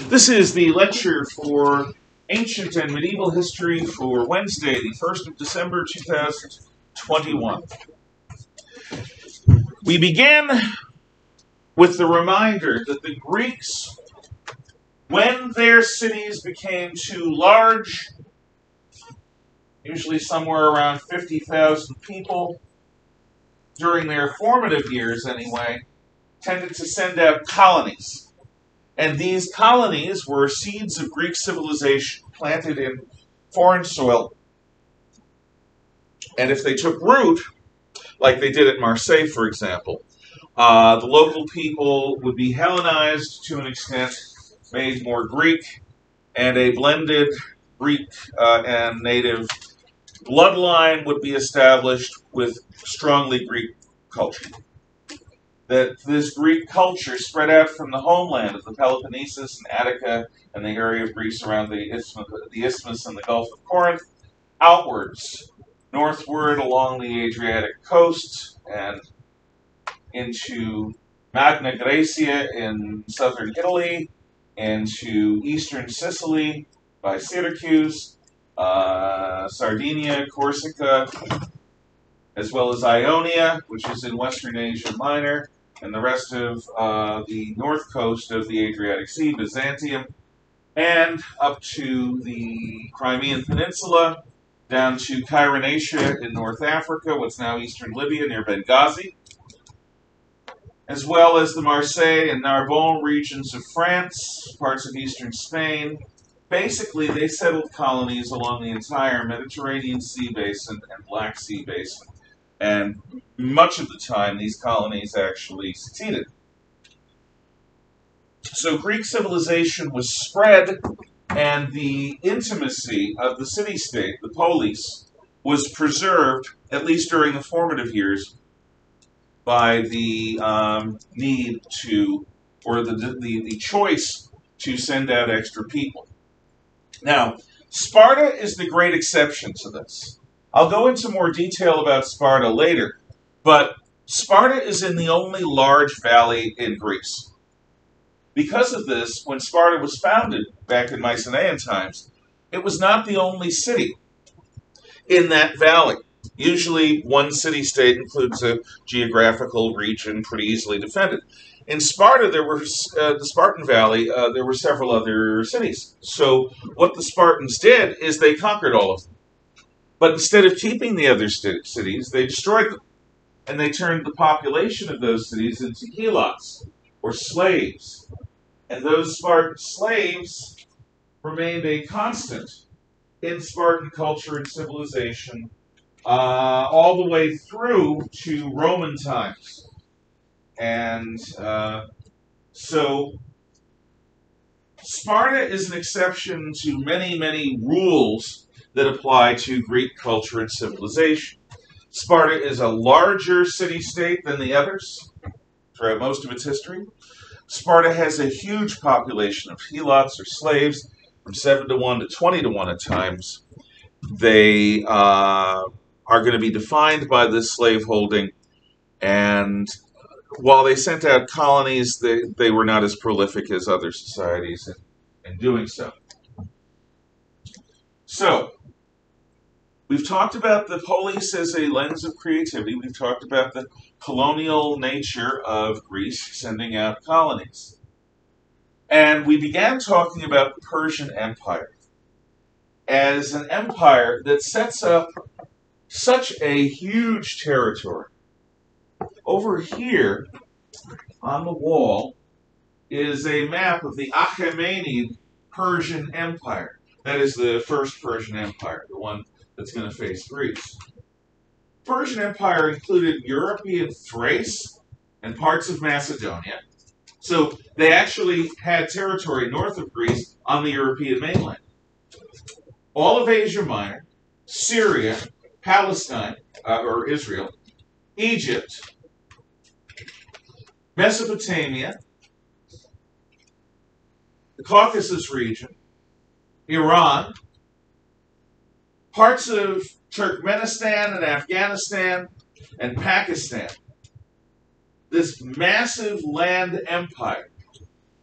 This is the lecture for Ancient and Medieval History for Wednesday, the 1st of December, 2021. We began with the reminder that the Greeks, when their cities became too large, usually somewhere around 50,000 people, during their formative years anyway, tended to send out colonies. And these colonies were seeds of Greek civilization planted in foreign soil. And if they took root, like they did at Marseille, for example, the local people would be Hellenized to an extent, made more Greek, and a blended Greek and native bloodline would be established with strongly Greek culture. That this Greek culture spread out from the homeland of the Peloponnesus and Attica and the area of Greece around the Isthmus and the Gulf of Corinth, outwards, northward along the Adriatic coast and into Magna Graecia in southern Italy, into eastern Sicily by Syracuse, Sardinia, Corsica, as well as Ionia, which is in western Asia Minor, and the rest of the north coast of the Adriatic Sea, Byzantium, and up to the Crimean Peninsula, down to Cyrenaica in North Africa, what's now eastern Libya near Benghazi, as well as the Marseille and Narbonne regions of France, parts of eastern Spain. Basically, they settled colonies along the entire Mediterranean Sea basin and Black Sea basin. And much of the time, these colonies actually succeeded. So Greek civilization was spread, and the intimacy of the city-state, the polis, was preserved, at least during the formative years, by the need to, or the choice to send out extra people. Now, Sparta is the great exception to this. I'll go into more detail about Sparta later, but Sparta is in the only large valley in Greece. Because of this, when Sparta was founded back in Mycenaean times, it was not the only city in that valley. Usually one city-state includes a geographical region pretty easily defended. In Sparta, there were the Spartan Valley, there were several other cities. So what the Spartans did is they conquered all of them. But instead of keeping the other cities, they destroyed them. And they turned the population of those cities into helots, or slaves. And those Spartan slaves remained a constant in Spartan culture and civilization all the way through to Roman times. And so Sparta is an exception to many, many rules that apply to Greek culture and civilization. Sparta is a larger city-state than the others throughout most of its history. Sparta has a huge population of helots or slaves, from 7 to 1 to 20 to 1 at times. They are going to be defined by this slaveholding, and while they sent out colonies, they were not as prolific as other societies in doing so. So, we've talked about the polis as a lens of creativity. We've talked about the colonial nature of Greece sending out colonies. And we began talking about the Persian Empire as an empire that sets up such a huge territory. Over here on the wall is a map of the Achaemenid Persian Empire. That is the first Persian Empire, the one that's going to face Greece. Persian Empire included European Thrace and parts of Macedonia. So they actually had territory north of Greece on the European mainland. All of Asia Minor, Syria, Palestine, or Israel, Egypt, Mesopotamia, the Caucasus region, Iran, parts of Turkmenistan and Afghanistan, and Pakistan. This massive land empire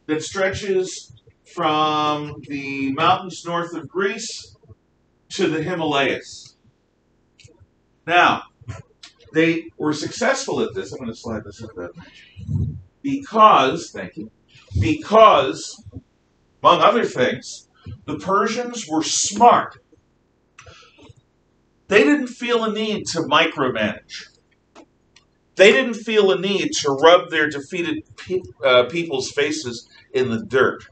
that stretches from the mountains north of Greece to the Himalayas. Now, they were successful at this. I'm going to slide this up there. Because, thank you, because, among other things, the Persians were smart. They didn't feel a need to micromanage. They didn't feel a need to rub their defeated people's faces in the dirt.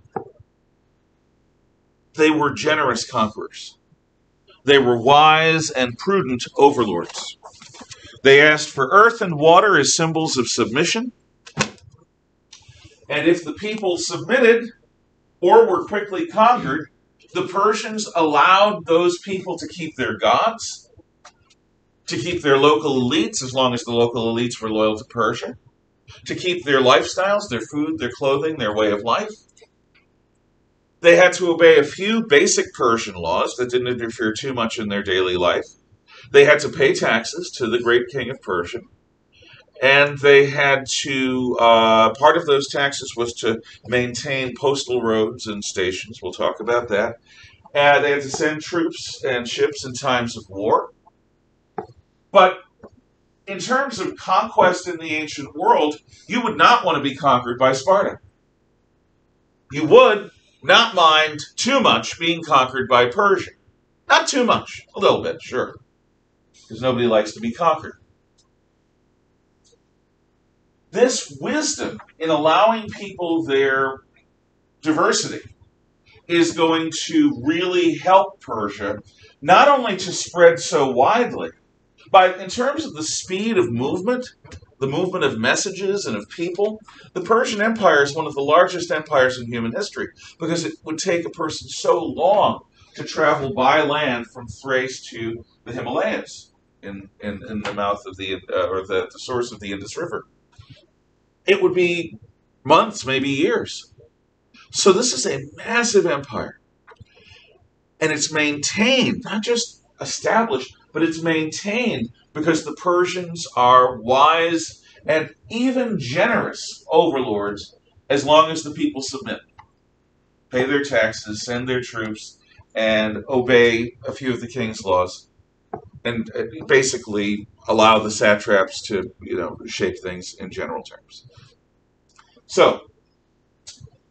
They were generous conquerors. They were wise and prudent overlords. They asked for earth and water as symbols of submission. And if the people submitted or were quickly conquered, the Persians allowed those people to keep their gods, to keep their local elites, as long as the local elites were loyal to Persia, to keep their lifestyles, their food, their clothing, their way of life. They had to obey a few basic Persian laws that didn't interfere too much in their daily life. They had to pay taxes to the great king of Persia. And they had to, part of those taxes was to maintain postal roads and stations. We'll talk about that. They had to send troops and ships in times of war. But in terms of conquest in the ancient world, you would not want to be conquered by Sparta. You would not mind too much being conquered by Persia. Not too much. A little bit, sure. Because nobody likes to be conquered. This wisdom in allowing people their diversity is going to really help Persia, not only to spread so widely, but in terms of the speed of movement, the movement of messages and of people, the Persian Empire is one of the largest empires in human history, because it would take a person so long to travel by land from Thrace to the Himalayas in the mouth of the source of the Indus River. It would be months, maybe years. So this is a massive empire. And it's maintained, not just established, but it's maintained because the Persians are wise and even generous overlords as long as the people submit, pay their taxes, send their troops, and obey a few of the king's laws, and basically allow the satraps to, shape things in general terms. So,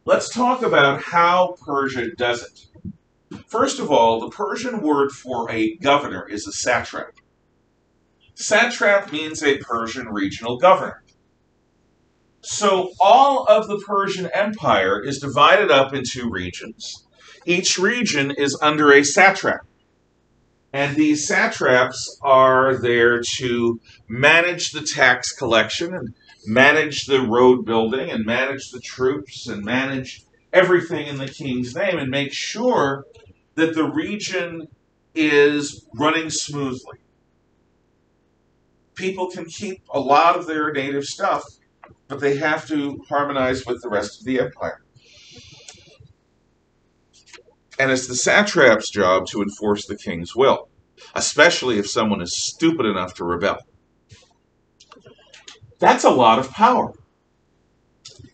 let's talk about how Persia does it. First of all, the Persian word for a governor is a satrap. Satrap means a Persian regional governor. So all of the Persian Empire is divided up into regions. Each region is under a satrap. And these satraps are there to manage the tax collection and manage the road building and manage the troops and manage everything in the king's name and make sure that the region is running smoothly. People can keep a lot of their native stuff, but they have to harmonize with the rest of the empire. And it's the satrap's job to enforce the king's will, especially if someone is stupid enough to rebel. That's a lot of power.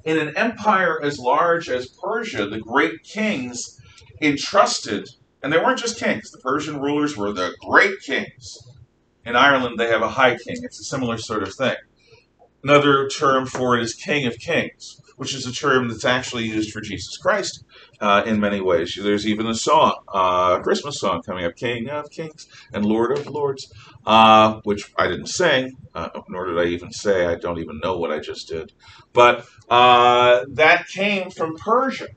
In an empire as large as Persia, the great kings entrusted, and they weren't just kings, the Persian rulers were the great kings. In Ireland, they have a high king. It's a similar sort of thing. Another term for it is king of kings, which is a term that's actually used for Jesus Christ in many ways. There's even a song, a Christmas song coming up, King of Kings and Lord of Lords, which I didn't sing, nor did I even say. I don't even know what I just did. But that came from Persia.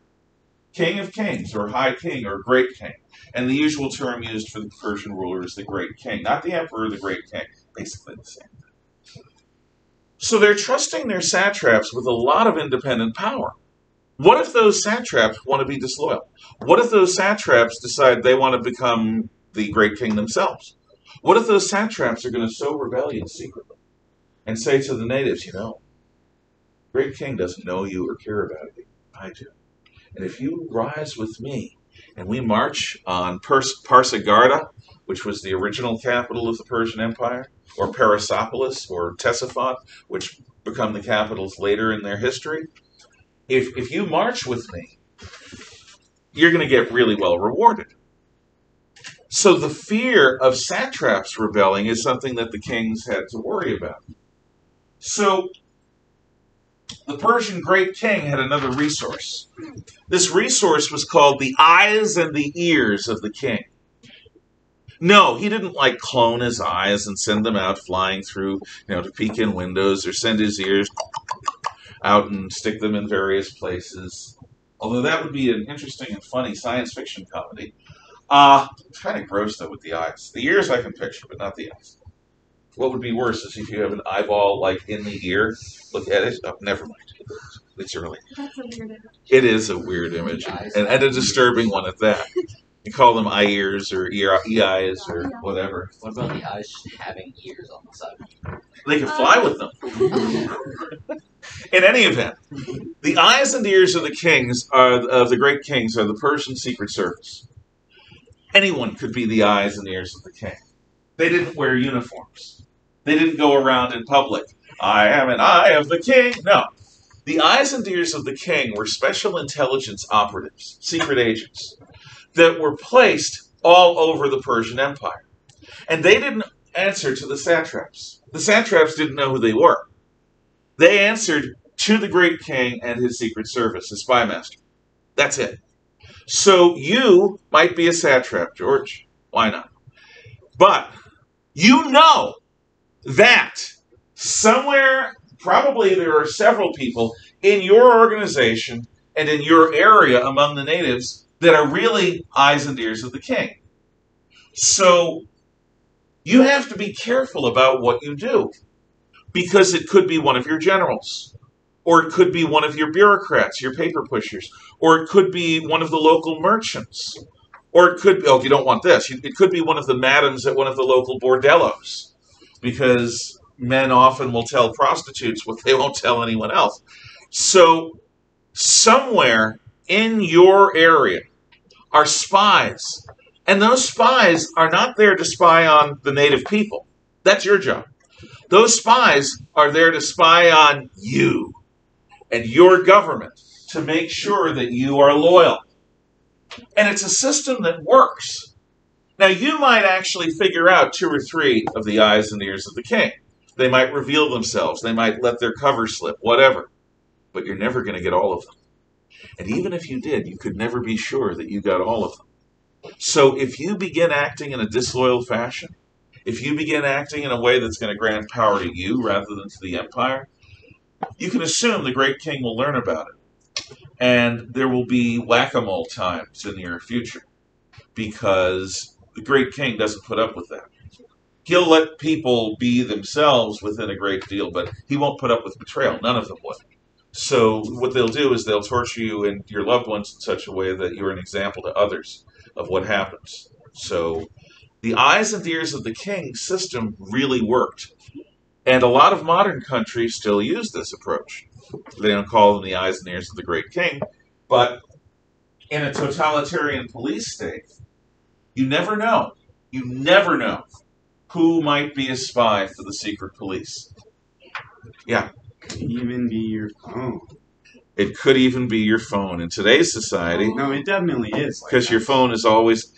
King of Kings, or High King, or Great King. And the usual term used for the Persian ruler is the Great King. Not the Emperor, the Great King. Basically the same thing. So they're trusting their satraps with a lot of independent power. What if those satraps want to be disloyal? What if those satraps decide they want to become the Great King themselves? What if those satraps are going to sow rebellion secretly and say to the natives, Great King doesn't know you or care about you. I do. And if you rise with me and we march on Pasargada, which was the original capital of the Persian Empire, or Persepolis, or Ctesiphon, which become the capitals later in their history, if you march with me, you're going to get really well rewarded. So the fear of satraps rebelling is something that the kings had to worry about. So the Persian great king had another resource. This resource was called the eyes and the ears of the king. No, he didn't like clone his eyes and send them out flying through, to peek in windows, or send his ears out and stick them in various places. Although that would be an interesting and funny science fiction comedy. It's kind of gross though with the eyes. The ears I can picture, but not the eyes. What would be worse is if you have an eyeball like in the ear. Look at it. Oh, never mind. It's early. That's a weird image. It is a weird image, and a disturbing one at that. You call them eye ears or e-eyes or whatever. What about the eyes just having ears on the side? They can fly with them. In any event, the eyes and ears of the kings of the great kings are the Persian secret service. Anyone could be the eyes and ears of the king. They didn't wear uniforms. They didn't go around in public. I am an eye of the king. No. The eyes and ears of the king were special intelligence operatives, secret agents, that were placed all over the Persian Empire. And they didn't answer to the satraps. The satraps didn't know who they were. They answered to the great king and his secret service, his spy master. That's it. So you might be a satrap, George. Why not? But you know that somewhere, probably there are several people in your organization and in your area among the natives that are really eyes and ears of the king. So you have to be careful about what you do, because it could be one of your generals, or it could be one of your bureaucrats, your paper pushers, or it could be one of the local merchants, or it could be, you don't want this, it could be one of the madams at one of the local bordellos, because men often will tell prostitutes what they won't tell anyone else. So somewhere in your area are spies, and those spies are not there to spy on the native people. That's your job. Those spies are there to spy on you and your government to make sure that you are loyal. And it's a system that works. Now, you might actually figure out 2 or 3 of the eyes and ears of the king. They might reveal themselves. They might let their cover slip, whatever. But you're never going to get all of them. And even if you did, you could never be sure that you got all of them. So if you begin acting in a disloyal fashion, if you begin acting in a way that's going to grant power to you rather than to the empire, you can assume the great king will learn about it. And there will be whack-a-mole times in your future, because the great king doesn't put up with that. He'll let people be themselves within a great deal, but he won't put up with betrayal. None of them would. So what they'll do is they'll torture you and your loved ones in such a way that you're an example to others of what happens. So the eyes and ears of the king system really worked. And a lot of modern countries still use this approach. They don't call them the eyes and ears of the great king, but in a totalitarian police state, you never know. You never know who might be a spy for the secret police. Yeah. It could even be your phone. It could even be your phone. In today's society, No, it definitely is. because your phone is always,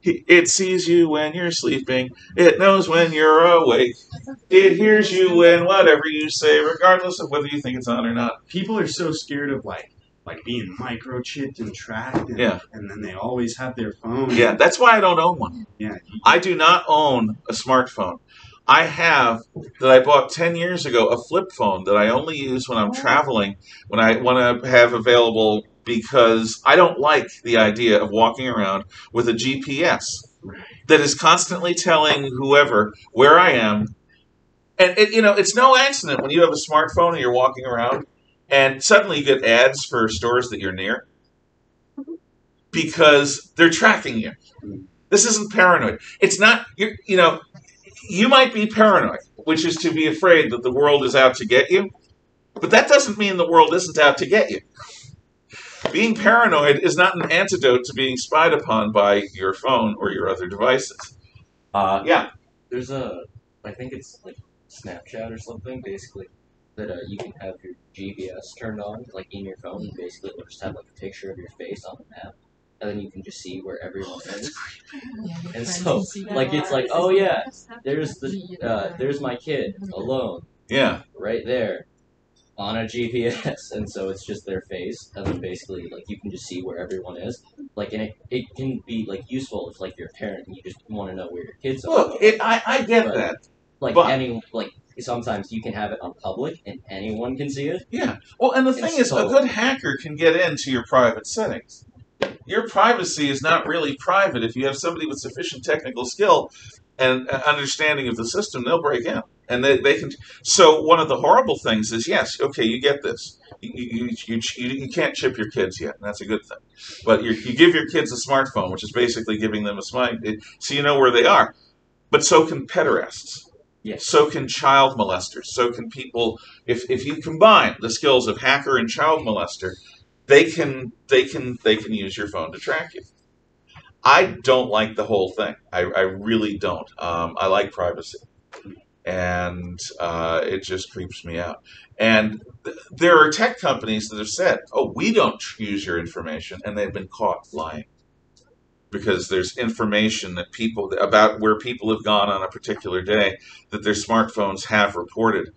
it sees you when you're sleeping. It knows when you're awake. It hears you when whatever you say, regardless of whether you think it's on or not. People are so scared of like being microchipped and tracked, and, Yeah. and then they always have their phone. Yeah, that's why I don't own one. Yeah. I do not own a smartphone. I have, that I bought 10 years ago, a flip phone that I only use when I'm traveling, when I want to have available, because I don't like the idea of walking around with a GPS that is constantly telling whoever where I am. And it's no accident when you have a smartphone and you're walking around and suddenly you get ads for stores that you're near, because they're tracking you. This isn't paranoid. It's not, you might be paranoid, which is to be afraid that the world is out to get you, but that doesn't mean the world isn't out to get you. Being paranoid is not an antidote to being spied upon by your phone or your other devices. Yeah. There's I think it's like Snapchat or something, basically, that you can have your GPS turned on, like in your phone, and basically it'll just have like a picture of your face on the map. and then you can just see where everyone is. Yeah, your And friends so, can see like, that. it's like, oh yeah, there's my kid alone Yeah. right there on a GPS, and so it's just their face, and then basically, like, you can just see where everyone is. Like, and it can be, like, useful if, like, you're a parent and you just want to know where your kids are. Look, I get But, that. Like, But- sometimes you can have it on public, and anyone can see it. Yeah. Well, and the And thing is, a so- good hacker can get into your private settings. Your privacy is not really private. If you have somebody with sufficient technical skill and understanding of the system, they'll break in. And they can. So one of the horrible things is, yes, okay, you get this. You can't chip your kids yet, and that's a good thing. But you give your kids a smartphone, which is basically giving them a smart, so you know where they are. But so can pederasts. Yes. So can child molesters. So can people. If you combine the skills of hacker and child molester, they can use your phone to track you. I don't like the whole thing. I really don't. I like privacy, and it just creeps me out. And there are tech companies that have said, "Oh, we don't use your information," and they've been caught lying because there's information that people about where people have gone on a particular day that their smartphones have reported,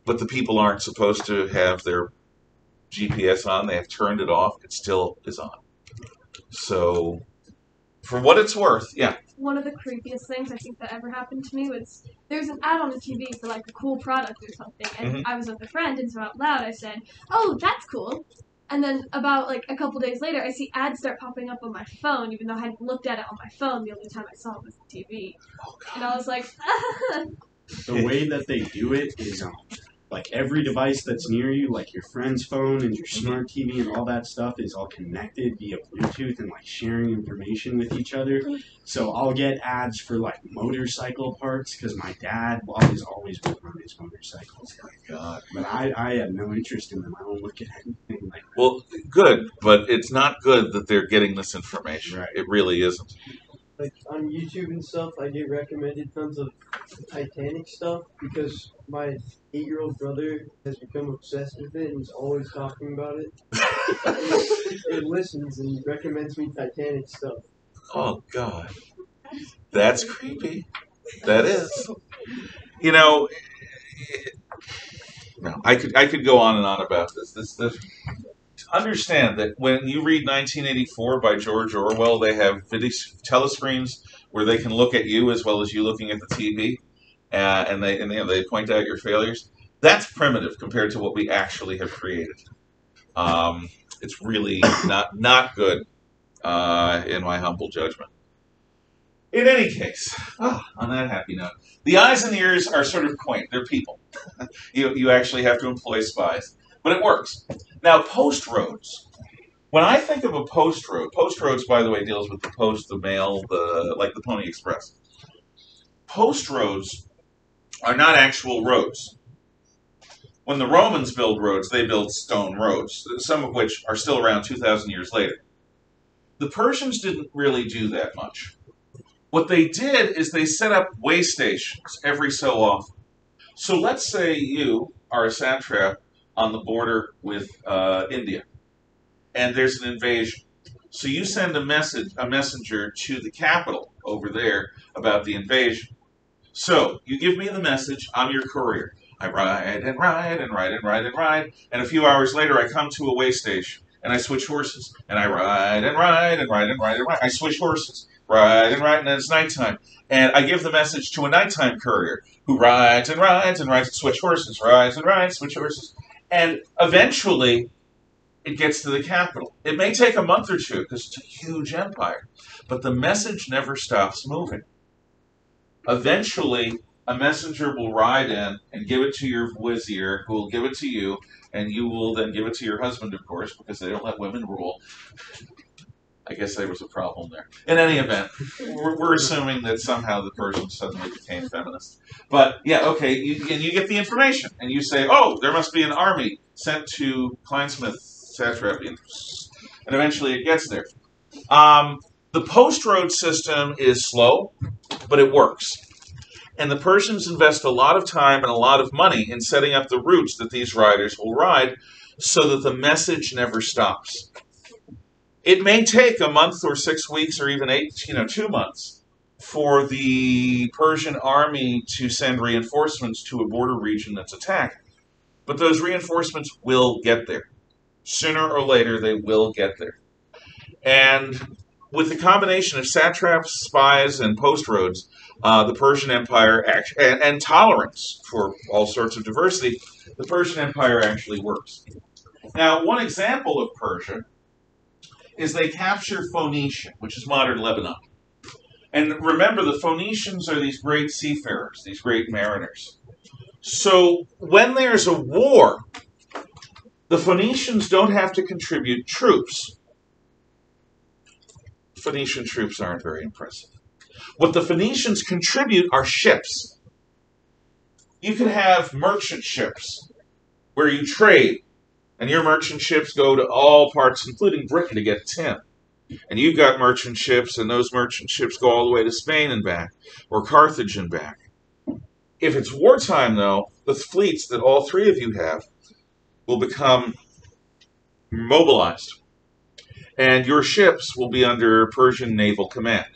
but the people aren't supposed to have their GPS on. They have turned it off. It still is on. So, for what it's worth, yeah. One of the creepiest things I think that ever happened to me was there's an ad on the TV for like a cool product or something, and I was with a friend, and so out loud I said, "Oh, that's cool." And then about like a couple days later, I see ads start popping up on my phone, even though I hadn't looked at it on my phone. The only time I saw it was the TV, and I was like, The way that they do it is like every device that's near you, like your friend's phone and your smart TV and all that stuff is all connected via Bluetooth and like sharing information with each other. So I'll get ads for like motorcycle parts because my dad is always working on his motorcycles. Oh my God. But I have no interest in them. I don't look at anything like that. Well, good, but it's not good that they're getting this information. Right. It really isn't. Like on YouTube and stuff, I get recommended tons of Titanic stuff because my 8-year-old brother has become obsessed with it and is always talking about it. It listens and recommends me Titanic stuff. Oh God, that's creepy. That is. You know, no, I could go on and on about this. Understand that when you read 1984 by George Orwell, they have telescreens where they can look at you as well as you looking at the TV, and they point out your failures. That's primitive compared to what we actually have created. It's really not good, in my humble judgment. In any case, on that happy note, the eyes and ears are sort of quaint. They're people. You actually have to employ spies, but it works. Now, post roads. When I think of a post roads, by the way, deals with the post, the mail, like the Pony Express. Post roads are not actual roads. When the Romans build roads, they build stone roads, some of which are still around 2,000 years later. The Persians didn't really do that much. What they did is they set up way stations every so often. So let's say you are a satrap on the border with India, and there's an invasion. So you send a messenger to the capital over there about the invasion. So you give me the message, I'm your courier. I ride and ride and ride and ride and ride, and a few hours later I come to a way station, and I switch horses, and I ride and ride and ride and ride and ride. I switch horses, ride and ride, and then it's nighttime. And I give the message to a nighttime courier who rides and rides and rides, switch horses, rides and rides, switch horses. And eventually, it gets to the capital. It may take a month or two because it's a huge empire, but the message never stops moving. Eventually, a messenger will ride in and give it to your vizier, who will give it to you, and you will then give it to your husband, of course, because they don't let women rule. I guess there was a problem there. In any event, we're assuming that somehow the Persians suddenly became feminist. But, yeah, okay, and you get the information, and you say, oh, there must be an army sent to Kleinsmith, Satrap, and eventually it gets there. The post-road system is slow, but it works. And the Persians invest a lot of time and a lot of money in setting up the routes that these riders will ride so that the message never stops. It may take a month or 6 weeks or even 2 months for the Persian army to send reinforcements to a border region that's attacked. But those reinforcements will get there. Sooner or later, they will get there. And with the combination of satraps, spies, and post-roads, the Persian Empire, and tolerance for all sorts of diversity, the Persian Empire actually works. Now, one example of Persia is they capture Phoenicia, which is modern Lebanon. And remember, the Phoenicians are these great seafarers, these great mariners. So when there's a war, the Phoenicians don't have to contribute troops. Phoenician troops aren't very impressive. What the Phoenicians contribute are ships. You can have merchant ships where you trade, and your merchant ships go to all parts, including Britain, to get tin. And you've got merchant ships, and those merchant ships go all the way to Spain and back, or Carthage and back. If it's wartime, though, the fleets that all three of you have will become mobilized. And your ships will be under Persian naval command.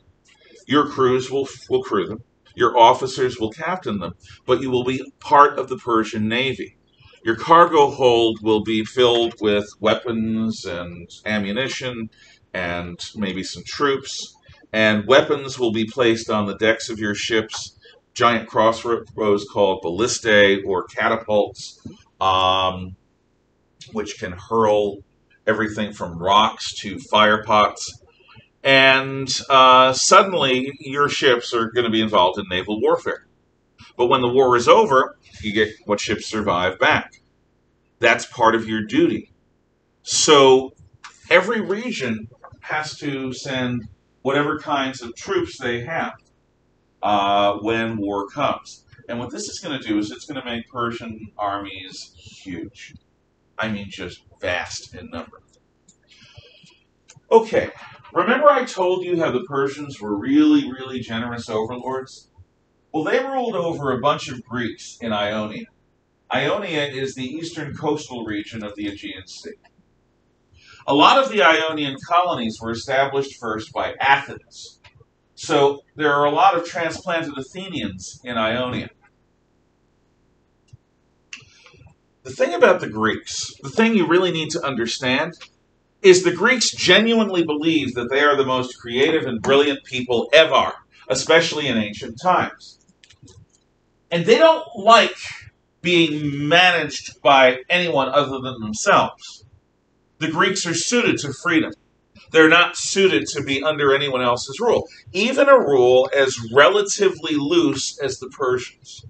Your crews will crew them. Your officers will captain them. But you will be part of the Persian Navy. Your cargo hold will be filled with weapons and ammunition and maybe some troops. And weapons will be placed on the decks of your ships, giant crossbows called ballistae or catapults, which can hurl everything from rocks to fire pots. And suddenly, your ships are going to be involved in naval warfare. But when the war is over, you get what ships survive back. That's part of your duty. So every region has to send whatever kinds of troops they have when war comes. And what this is going to do is it's going to make Persian armies huge. I mean, just vast in number. Okay, remember I told you how the Persians were really, really generous overlords? Well, they ruled over a bunch of Greeks in Ionia. Ionia is the eastern coastal region of the Aegean Sea. A lot of the Ionian colonies were established first by Athens. So there are a lot of transplanted Athenians in Ionia. The thing about the Greeks, the thing you really need to understand, is the Greeks genuinely believe that they are the most creative and brilliant people ever, especially in ancient times. And they don't like being managed by anyone other than themselves. The Greeks are suited to freedom. They're not suited to be under anyone else's rule, even a rule as relatively loose as the Persians.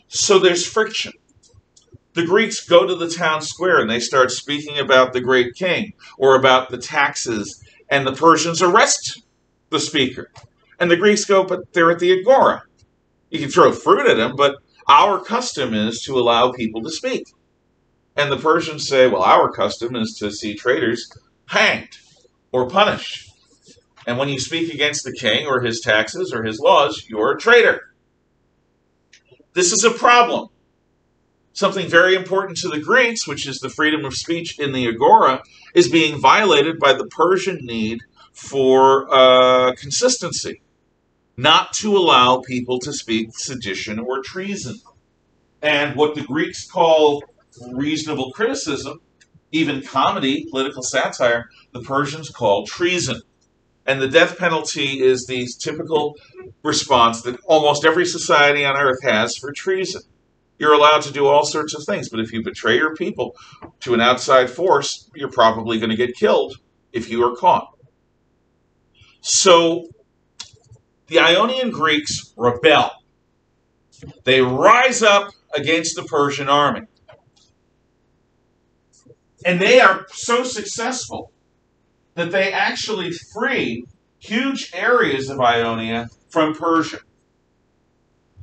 So there's friction. The Greeks go to the town square and they start speaking about the great king or about the taxes, and the Persians arrest the speaker. And the Greeks go, but they're at the agora. You can throw fruit at them, but our custom is to allow people to speak. And the Persians say, well, our custom is to see traitors hanged or punished. And when you speak against the king or his taxes or his laws, you're a traitor. This is a problem. Something very important to the Greeks, which is the freedom of speech in the agora, is being violated by the Persian need for consistency, not to allow people to speak sedition or treason. And what the Greeks call reasonable criticism, even comedy, political satire, the Persians call treason. And the death penalty is the typical response that almost every society on earth has for treason. You're allowed to do all sorts of things, but if you betray your people to an outside force, you're probably going to get killed if you are caught. So the Ionian Greeks rebel. They rise up against the Persian army. And they are so successful that they actually free huge areas of Ionia from Persia.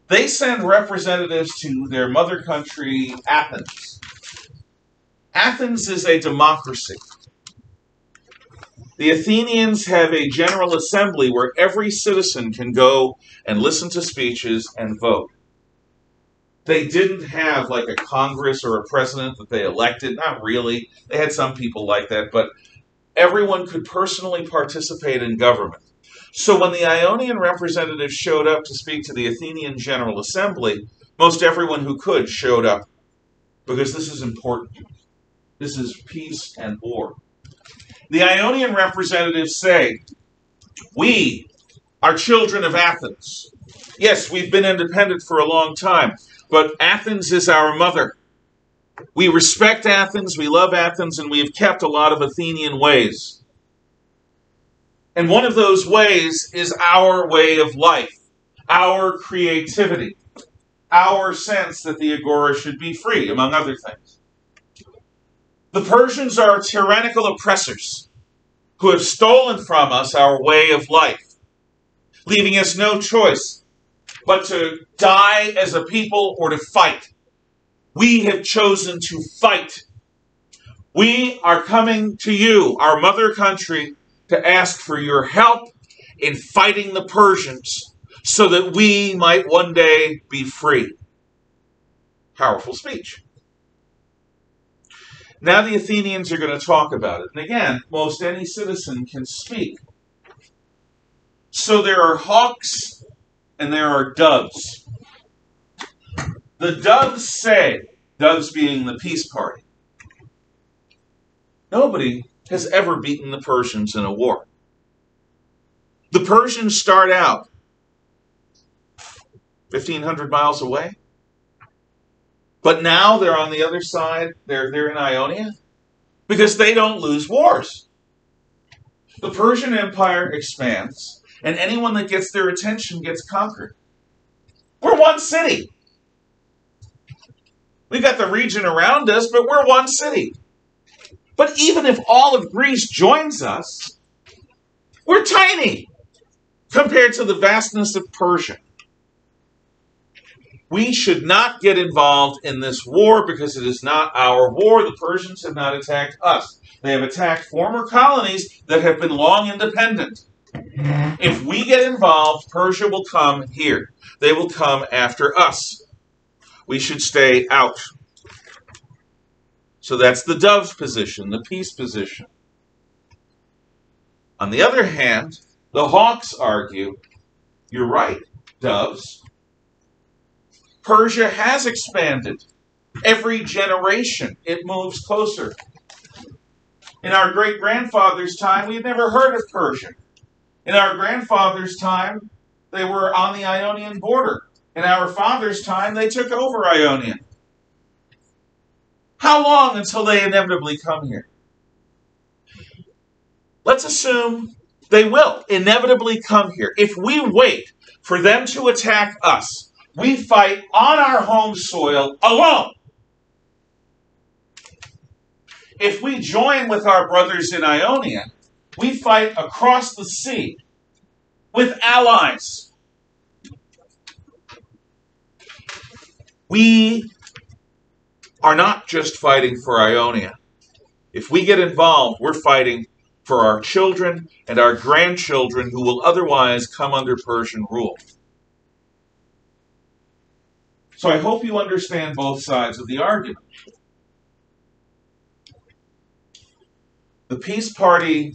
They send representatives to their mother country, Athens. Athens is a democracy. The Athenians have a general assembly where every citizen can go and listen to speeches and vote. They didn't have like a Congress or a president that they elected. Not really. They had some people like that, but everyone could personally participate in government. So when the Ionian representatives showed up to speak to the Athenian General Assembly, most everyone who could showed up, because this is important. This is peace and war. The Ionian representatives say, we are children of Athens. Yes, we've been independent for a long time, but Athens is our mother. We respect Athens, we love Athens, and we have kept a lot of Athenian ways. And one of those ways is our way of life, our creativity, our sense that the agora should be free, among other things. The Persians are tyrannical oppressors who have stolen from us our way of life, leaving us no choice but to die as a people or to fight. We have chosen to fight. We are coming to you, our mother country, to ask for your help in fighting the Persians so that we might one day be free. Powerful speech. Now the Athenians are going to talk about it. And again, most any citizen can speak. So there are hawks and there are doves. The doves say, doves being the peace party, nobody has ever beaten the Persians in a war. The Persians start out 1,500 miles away. But now they're on the other side. They're in Ionia because they don't lose wars. The Persian Empire expands, and anyone that gets their attention gets conquered. We're one city. We've got the region around us, but we're one city. But even if all of Greece joins us, we're tiny compared to the vastness of Persia. We should not get involved in this war because it is not our war. The Persians have not attacked us. They have attacked former colonies that have been long independent. If we get involved, Persia will come here. They will come after us. We should stay out. So that's the dove position, the peace position. On the other hand, the hawks argue, you're right, doves. Persia has expanded. Every generation, it moves closer. In our great-grandfather's time, we had never heard of Persia. In our grandfather's time, they were on the Ionian border. In our father's time, they took over Ionia. How long until they inevitably come here? Let's assume they will inevitably come here. If we wait for them to attack us, we fight on our home soil alone. If we join with our brothers in Ionia, we fight across the sea with allies. We are not just fighting for Ionia. If we get involved, we're fighting for our children and our grandchildren who will otherwise come under Persian rule. So I hope you understand both sides of the argument. The peace party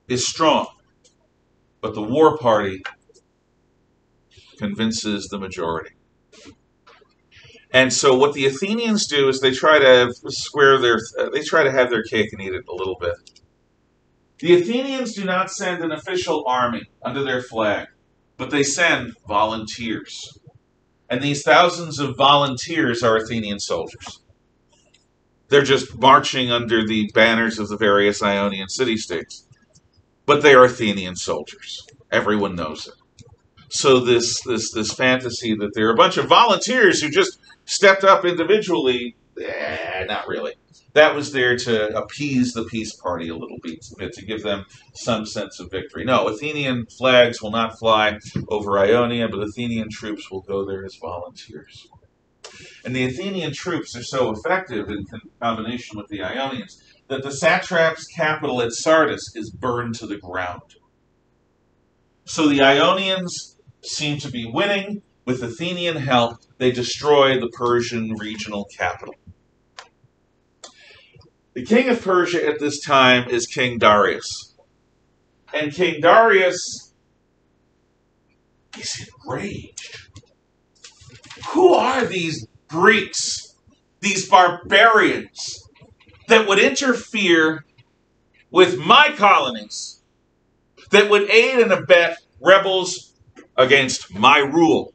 is strong, but the war party convinces the majority. And so what the Athenians do is they try to have their cake and eat it a little bit. The Athenians do not send an official army under their flag, but they send volunteers. And these thousands of volunteers are Athenian soldiers. They're just marching under the banners of the various Ionian city-states. But they are Athenian soldiers. Everyone knows it. So this fantasy that there are a bunch of volunteers who just stepped up individually, not really. That was there to appease the peace party a little bit, to give them some sense of victory. No, Athenian flags will not fly over Ionia, but Athenian troops will go there as volunteers. And the Athenian troops are so effective in combination with the Ionians that the satrap's capital at Sardis is burned to the ground. So the Ionians seem to be winning. With Athenian help, they destroy the Persian regional capital. The king of Persia at this time is King Darius. And King Darius is enraged. Who are these Greeks, these barbarians, that would interfere with my colonies, that would aid and abet rebels against my rule?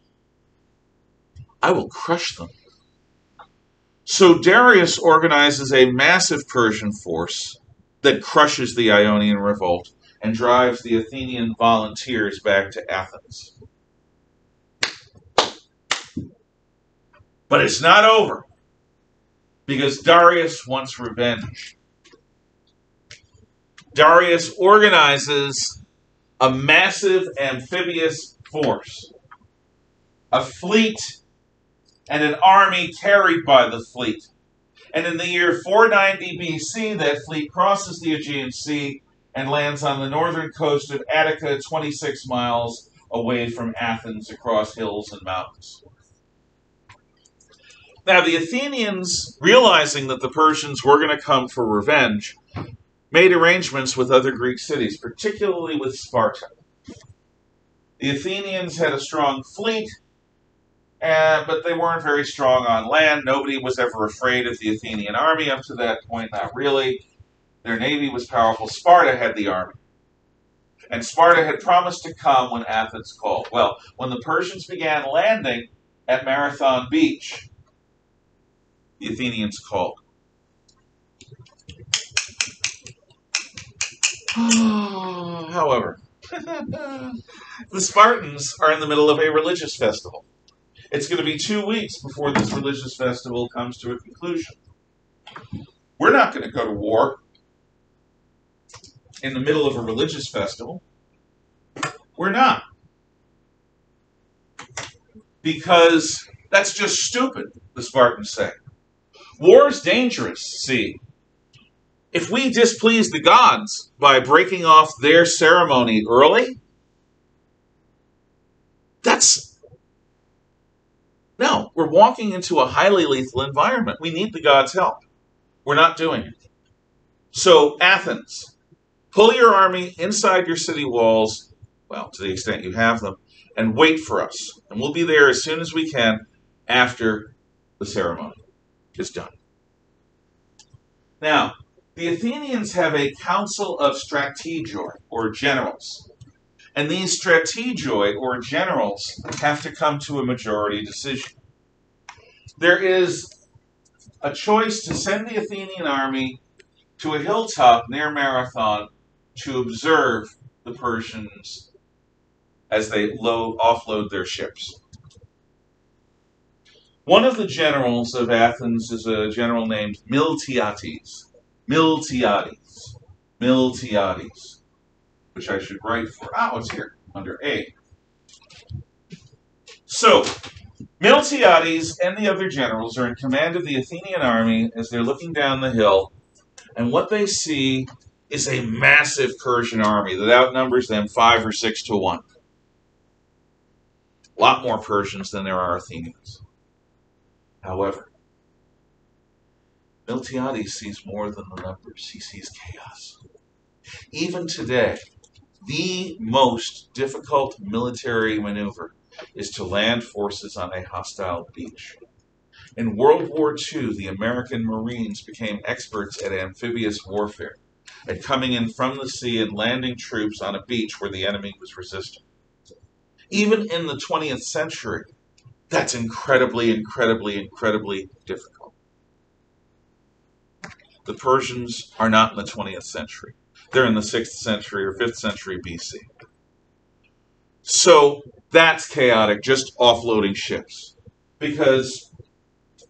I will crush them. So Darius organizes a massive Persian force that crushes the Ionian Revolt and drives the Athenian volunteers back to Athens. But it's not over, because Darius wants revenge. Darius organizes a massive amphibious force, a fleet, and an army carried by the fleet. And in the year 490 BC, that fleet crosses the Aegean Sea and lands on the northern coast of Attica, 26 miles away from Athens, across hills and mountains. Now, the Athenians, realizing that the Persians were going to come for revenge, made arrangements with other Greek cities, particularly with Sparta. The Athenians had a strong fleet, but they weren't very strong on land. Nobody was ever afraid of the Athenian army up to that point, not really. Their navy was powerful. Sparta had the army. And Sparta had promised to come when Athens called. Well, when the Persians began landing at Marathon Beach, the Athenians called. However, the Spartans are in the middle of a religious festival. It's going to be 2 weeks before this religious festival comes to a conclusion. We're not going to go to war in the middle of a religious festival. We're not. Because that's just stupid, the Spartans say. War's dangerous, see. If we displease the gods by breaking off their ceremony early, no, we're walking into a highly lethal environment. We need the gods' help. We're not doing it. So, Athens, pull your army inside your city walls, well, to the extent you have them, and wait for us. And we'll be there as soon as we can after the ceremony is done. Now, the Athenians have a council of strategoi, or generals. And these strategoi, or generals, have to come to a majority decision. There is a choice to send the Athenian army to a hilltop near Marathon to observe the Persians as they offload their ships. One of the generals of Athens is a general named Miltiades, which I should write for. Oh, it's here, under A. So, Miltiades and the other generals are in command of the Athenian army as they're looking down the hill, and what they see is a massive Persian army that outnumbers them 5 or 6 to 1. A lot more Persians than there are Athenians. However, Miltiades sees more than the numbers. He sees chaos. Even today, the most difficult military maneuver is to land forces on a hostile beach. In World War II, the American Marines became experts at amphibious warfare, at coming in from the sea and landing troops on a beach where the enemy was resisting. Even in the 20th century, that's incredibly difficult. The Persians are not in the 20th century. They're in the 6th century or 5th century BC. So that's chaotic, just offloading ships. Because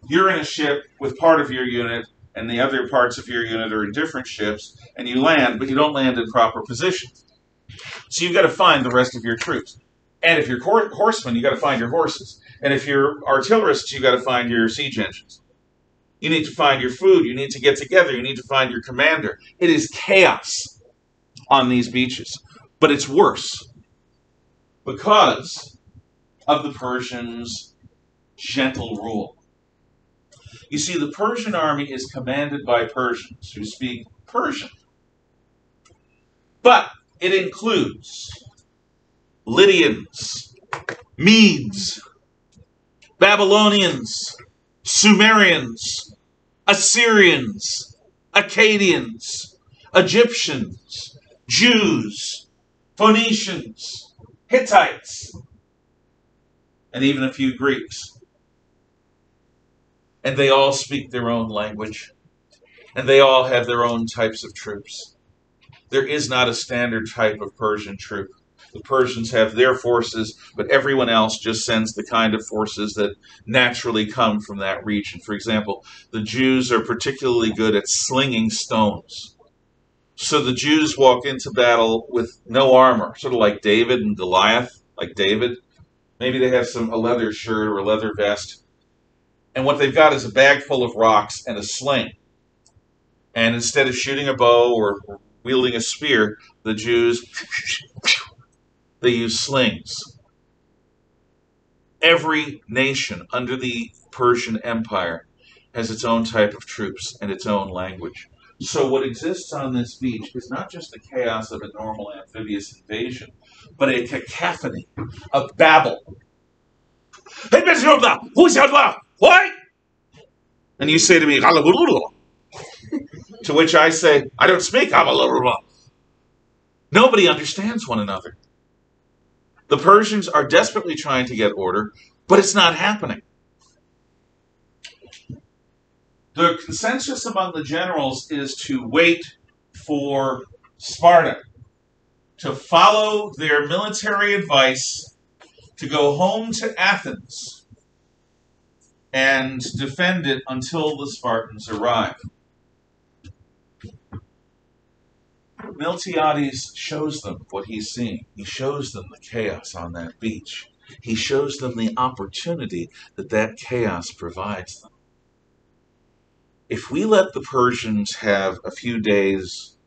you're in a ship with part of your unit and the other parts of your unit are in different ships, and you land, but you don't land in proper positions. So you've got to find the rest of your troops. And if you're horsemen, you've got to find your horses. And if you're artillerists, you've got to find your siege engines. You need to find your food. You need to get together. You need to find your commander. It is chaos on these beaches. But it's worse because of the Persians' gentle rule. You see, the Persian army is commanded by Persians who speak Persian. But it includes Lydians, Medes, Babylonians, Sumerians, Assyrians, Akkadians, Egyptians, Jews, Phoenicians, Hittites, and even a few Greeks. And they all speak their own language, and they all have their own types of troops. There is not a standard type of Persian troop. The Persians have their forces, but everyone else just sends the kind of forces that naturally come from that region. For example, the Jews are particularly good at slinging stones. So the Jews walk into battle with no armor, sort of like David and Goliath, like David. Maybe they have a leather shirt or a leather vest. And what they've got is a bag full of rocks and a sling. And instead of shooting a bow or wielding a spear, the Jews, they use slings. Every nation under the Persian Empire has its own type of troops and its own language. So what exists on this beach is not just the chaos of a normal amphibious invasion, but a cacophony, a babble. What? And you say to me, to which I say, I don't speak. Nobody understands one another. The Persians are desperately trying to get order, but it's not happening. The consensus among the generals is to wait for Sparta to follow their military advice to go home to Athens and defend it until the Spartans arrive. Miltiades shows them what he's seeing. He shows them the chaos on that beach. He shows them the opportunity that that chaos provides them. If we let the Persians have a few days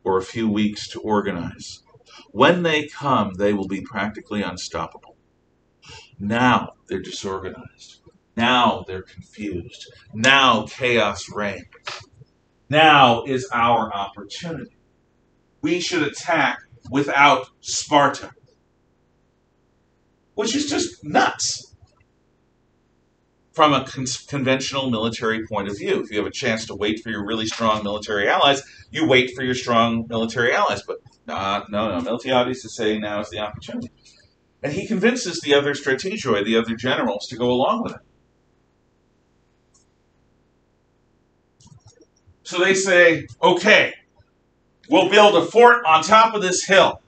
or a few weeks to organize, when they come, they will be practically unstoppable. Now they're disorganized. Now they're confused. Now chaos reigns. Now is our opportunity. We should attack without Sparta, which is just nuts from a conventional military point of view. If you have a chance to wait for your really strong military allies, you wait for your strong military allies. But no. Miltiades is saying now is the opportunity. And he convinces the other strategoi, the other generals, to go along with it. So they say, okay, we'll build a fort on top of this hill,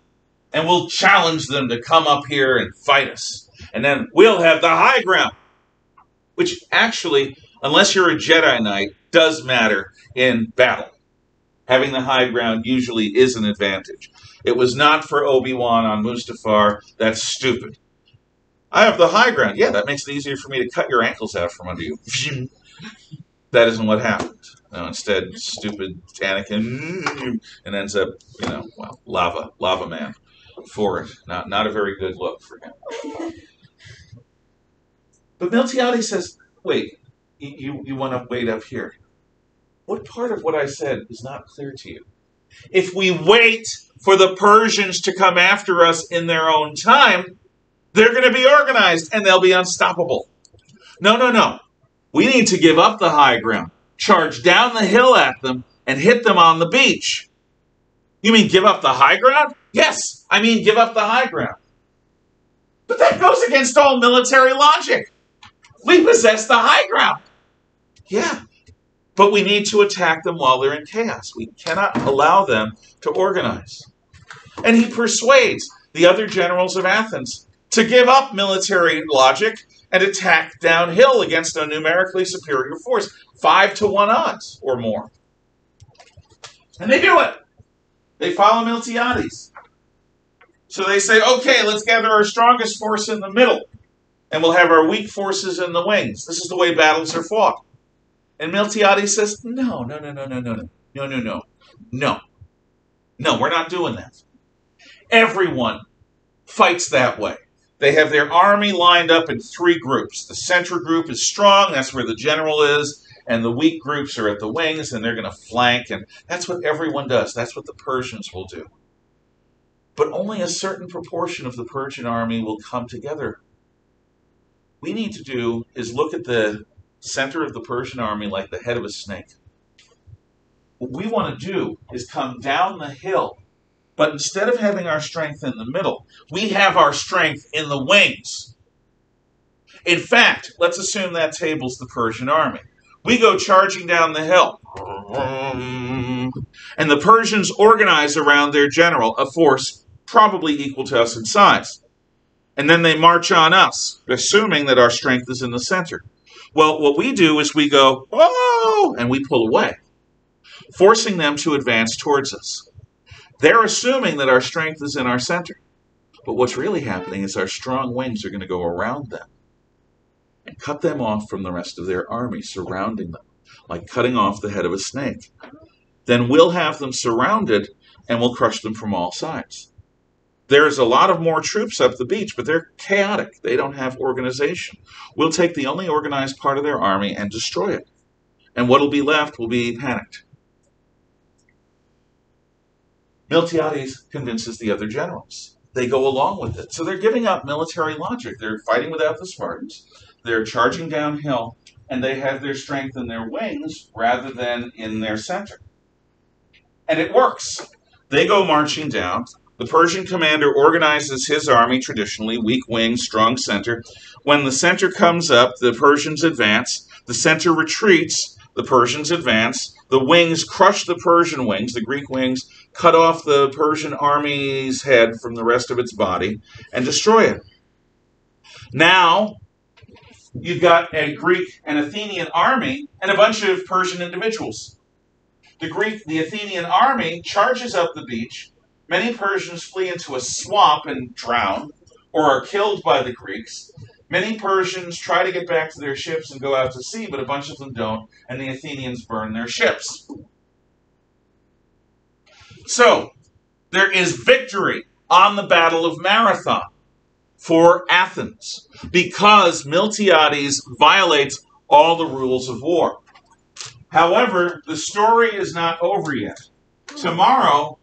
and we'll challenge them to come up here and fight us. And then we'll have the high ground, which actually, unless you're a Jedi Knight, does matter in battle. Having the high ground usually is an advantage. It was not for Obi-Wan on Mustafar. That's stupid. I have the high ground. Yeah, that makes it easier for me to cut your ankles out from under you. That isn't what happened. No, instead, stupid Anakin and ends up, lava man for it. Not a very good look for him. But Miltiades says, wait, you want to wait up here. What part of what I said is not clear to you? If we wait for the Persians to come after us in their own time, they're going to be organized and they'll be unstoppable. No. We need to give up the high ground, charge down the hill at them, and hit them on the beach. You mean give up the high ground? Yes, I mean give up the high ground. But that goes against all military logic. We possess the high ground. Yeah, but we need to attack them while they're in chaos. We cannot allow them to organize. And he persuades the other generals of Athens to give up military logic and attack downhill against a numerically superior force, 5-to-1 odds or more. And they do it. They follow Miltiades. So they say, okay, let's gather our strongest force in the middle, and we'll have our weak forces in the wings. This is the way battles are fought. And Miltiades says, no, we're not doing that. Everyone fights that way. They have their army lined up in 3 groups. The center group is strong, that's where the general is, and the weak groups are at the wings, and they're going to flank, and that's what everyone does. That's what the Persians will do. But only a certain proportion of the Persian army will come together. What we need to do is look at the center of the Persian army like the head of a snake. What we want to do is come down the hill, but instead of having our strength in the middle, we have our strength in the wings. In fact, let's assume that table's the Persian army. We go charging down the hill, and the Persians organize around their general, a force probably equal to us in size. And then they march on us, assuming that our strength is in the center. Well, what we do is we go, whoa, and we pull away, forcing them to advance towards us. They're assuming that our strength is in our center. But what's really happening is our strong wings are going to go around them and cut them off from the rest of their army, surrounding them, like cutting off the head of a snake. Then we'll have them surrounded, and we'll crush them from all sides. There's a lot of more troops up the beach, but they're chaotic. They don't have organization. We'll take the only organized part of their army and destroy it. And what'll be left will be panicked. Miltiades convinces the other generals. They go along with it. So they're giving up military logic. They're fighting without the Spartans. They're charging downhill, and they have their strength in their wings rather than in their center. And it works. They go marching down. The Persian commander organizes his army traditionally, weak wings, strong center. When the center comes up, the Persians advance. The center retreats, the Persians advance. The wings crush the Persian wings, the Greek wings, cut off the Persian army's head from the rest of its body, and destroy it. Now, you've got a Greek and Athenian army and a bunch of Persian individuals. The Athenian army charges up the beach. Many Persians flee into a swamp and drown, or are killed by the Greeks. Many Persians try to get back to their ships and go out to sea, but a bunch of them don't, and the Athenians burn their ships. So, there is victory on the Battle of Marathon for Athens, because Miltiades violates all the rules of war. However, the story is not over yet. Tomorrow,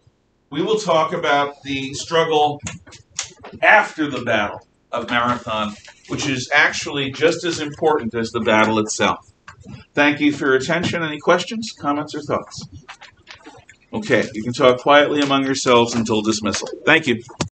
we will talk about the struggle after the Battle of Marathon, which is actually just as important as the battle itself. Thank you for your attention. Any questions, comments, or thoughts? Okay, you can talk quietly among yourselves until dismissal. Thank you.